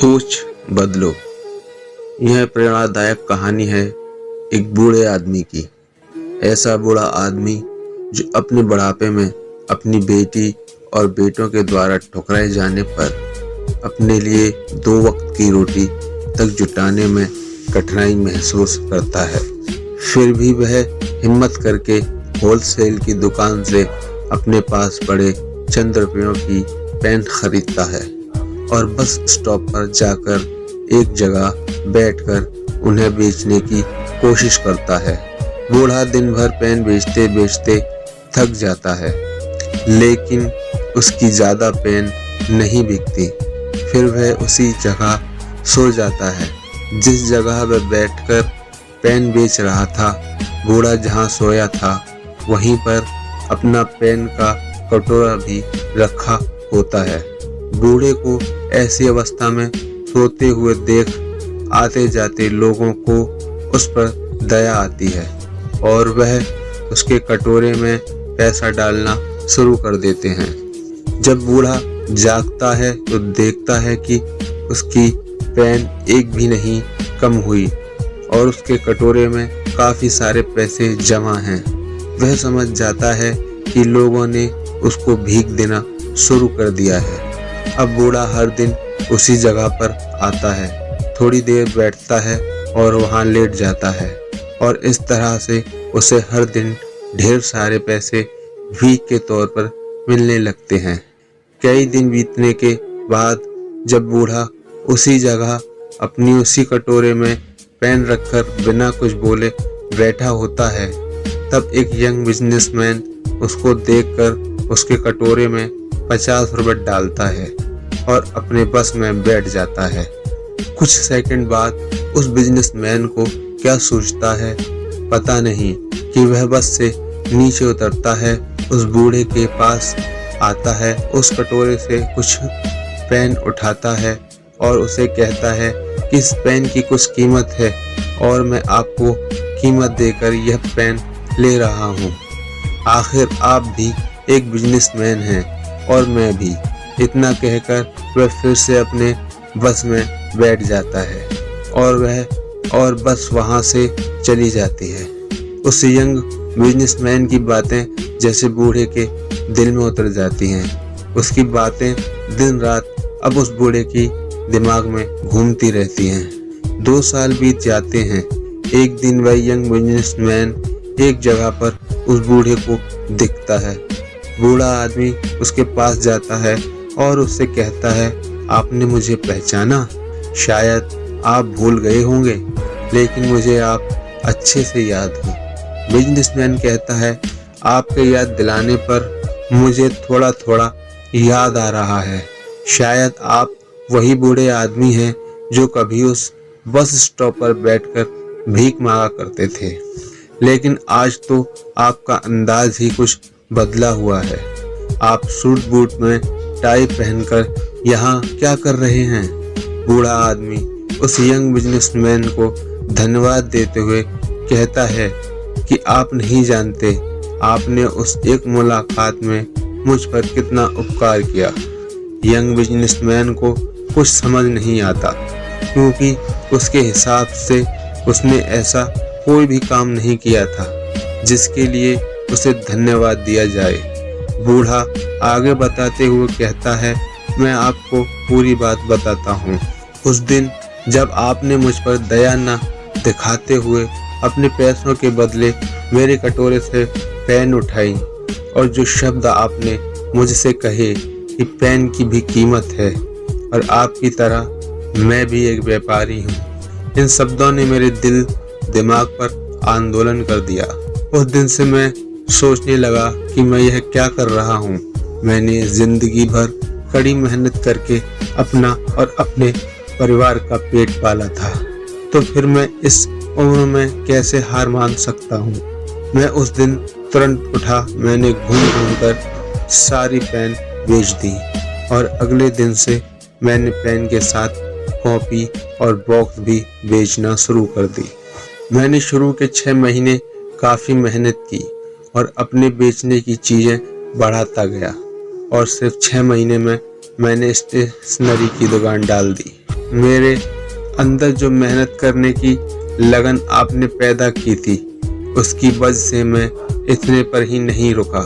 सोच बदलो। यह प्रेरणादायक कहानी है एक बूढ़े आदमी की। ऐसा बूढ़ा आदमी जो अपने बुढ़ापे में अपनी बेटी और बेटों के द्वारा ठुकराए जाने पर अपने लिए 2 वक्त की रोटी तक जुटाने में कठिनाई महसूस करता है। फिर भी वह हिम्मत करके होलसेल की दुकान से अपने पास पड़े चंद रुपयों की पेन खरीदता है और बस स्टॉप पर जाकर एक जगह बैठकर उन्हें बेचने की कोशिश करता है। बूढ़ा दिन भर पेन बेचते बेचते थक जाता है, लेकिन उसकी ज़्यादा पेन नहीं बिकती। फिर वह उसी जगह सो जाता है जिस जगह वह बैठकर पेन बेच रहा था। बूढ़ा जहाँ सोया था वहीं पर अपना पेन का कटोरा भी रखा होता है। बूढ़े को ऐसी अवस्था में सोते हुए देख आते जाते लोगों को उस पर दया आती है और वह उसके कटोरे में पैसा डालना शुरू कर देते हैं। जब बूढ़ा जागता है तो देखता है कि उसकी पेन एक भी नहीं कम हुई और उसके कटोरे में काफी सारे पैसे जमा हैं। वह समझ जाता है कि लोगों ने उसको भीख देना शुरू कर दिया है। अब बूढ़ा हर दिन उसी जगह पर आता है, थोड़ी देर बैठता है और वहां लेट जाता है और इस तरह से उसे हर दिन ढेर सारे पैसे भीख के तौर पर मिलने लगते हैं। कई दिन बीतने के बाद जब बूढ़ा उसी जगह अपनी उसी कटोरे में पेन रखकर बिना कुछ बोले बैठा होता है, तब एक यंग बिजनेसमैन उसको देखकर उसके कटोरे में 50 रुपए डालता है और अपने बस में बैठ जाता है। कुछ सेकंड बाद उस बिजनेसमैन को क्या सोचता है पता नहीं कि वह बस से नीचे उतरता है, उस बूढ़े के पास आता है, उस कटोरे से कुछ पेन उठाता है और उसे कहता है कि इस पेन की कुछ कीमत है और मैं आपको कीमत देकर यह पेन ले रहा हूँ। आखिर आप भी एक बिजनेसमैन हैं और मैं भी। इतना कहकर वह फिर से अपने बस में बैठ जाता है और बस वहां से चली जाती है। उस यंग बिजनेसमैन की बातें जैसे बूढ़े के दिल में उतर जाती हैं। उसकी बातें दिन रात अब उस बूढ़े की दिमाग में घूमती रहती हैं। 2 साल बीत जाते हैं। एक दिन वह यंग बिजनेसमैन एक जगह पर उस बूढ़े को दिखता है। बूढ़ा आदमी उसके पास जाता है और उससे कहता है, आपने मुझे पहचाना? शायद आप भूल गए होंगे, लेकिन मुझे आप अच्छे से याद हो। बिजनेसमैन कहता है, आपके याद दिलाने पर मुझे थोड़ा थोड़ा याद आ रहा है। शायद आप वही बूढ़े आदमी हैं जो कभी उस बस स्टॉप पर बैठकर भीख मांगा करते थे, लेकिन आज तो आपका अंदाज ही कुछ बदला हुआ है। आप सूट बूट में टाई पहनकर यहाँ क्या कर रहे हैं? बूढ़ा आदमी उस यंग बिजनेसमैन को धन्यवाद देते हुए कहता है कि आप नहीं जानते आपने उस एक मुलाकात में मुझ पर कितना उपकार किया। यंग बिजनेसमैन को कुछ समझ नहीं आता, क्योंकि उसके हिसाब से उसने ऐसा कोई भी काम नहीं किया था जिसके लिए उसे धन्यवाद दिया जाए। बूढ़ा आगे बताते हुए कहता है, मैं आपको पूरी बात बताता हूँ। उस दिन जब आपने मुझ पर दया न दिखाते हुए अपने पैसों के बदले मेरे कटोरे से पेन उठाई और जो शब्द आपने मुझसे कहे कि पेन की भी कीमत है और आपकी तरह मैं भी एक व्यापारी हूँ, इन शब्दों ने मेरे दिल दिमाग पर आंदोलन कर दिया। उस दिन से मैं सोचने लगा कि मैं यह क्या कर रहा हूँ। मैंने जिंदगी भर कड़ी मेहनत करके अपना और अपने परिवार का पेट पाला था, तो फिर मैं इस उम्र में कैसे हार मान सकता हूँ। मैं उस दिन तुरंत उठा, मैंने घूम घूम कर सारी पेन बेच दी और अगले दिन से मैंने पेन के साथ कॉपी और बॉक्स भी बेचना शुरू कर दी। मैंने शुरू के 6 महीने काफ़ी मेहनत की और अपने बेचने की चीज़ें बढ़ाता गया और सिर्फ 6 महीने में मैंने स्टेशनरी की दुकान डाल दी। मेरे अंदर जो मेहनत करने की लगन आपने पैदा की थी, उसकी वजह से मैं इतने पर ही नहीं रुका।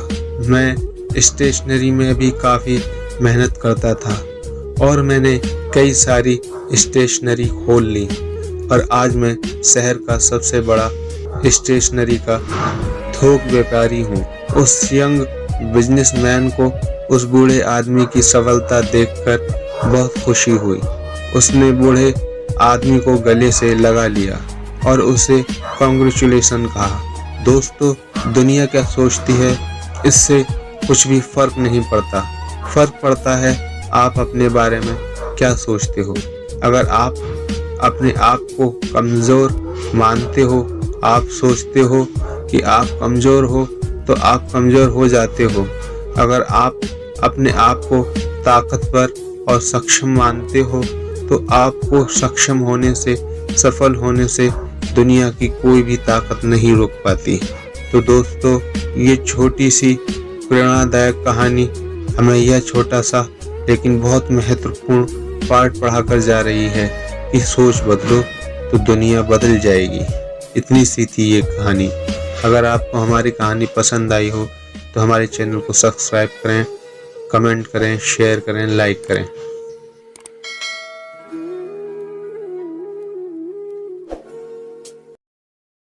मैं स्टेशनरी में भी काफ़ी मेहनत करता था और मैंने कई सारी स्टेशनरी खोल ली और आज मैं शहर का सबसे बड़ा स्टेशनरी का थोक व्यापारी हूँ। उस यंग बिजनेसमैन को उस बूढ़े आदमी की सफलता देखकर बहुत खुशी हुई। उसने बूढ़े आदमी को गले से लगा लिया और उसे कांग्रेचुलेशन कहा। दोस्तों, दुनिया क्या सोचती है इससे कुछ भी फर्क नहीं पड़ता। फर्क पड़ता है आप अपने बारे में क्या सोचते हो। अगर आप अपने आप को कमज़ोर मानते हो, आप सोचते हो कि आप कमज़ोर हो, तो आप कमज़ोर हो जाते हो। अगर आप अपने आप को ताकतवर और सक्षम मानते हो, तो आपको सक्षम होने से, सफल होने से दुनिया की कोई भी ताकत नहीं रोक पाती। तो दोस्तों, ये छोटी सी प्रेरणादायक कहानी हमें यह छोटा सा लेकिन बहुत महत्वपूर्ण पाठ पढ़ाकर जा रही है कि सोच बदलो तो दुनिया बदल जाएगी। इतनी सी थी ये कहानी। अगर आपको हमारी कहानी पसंद आई हो तो हमारे चैनल को सब्सक्राइब करें, कमेंट करें, शेयर करें, लाइक करें।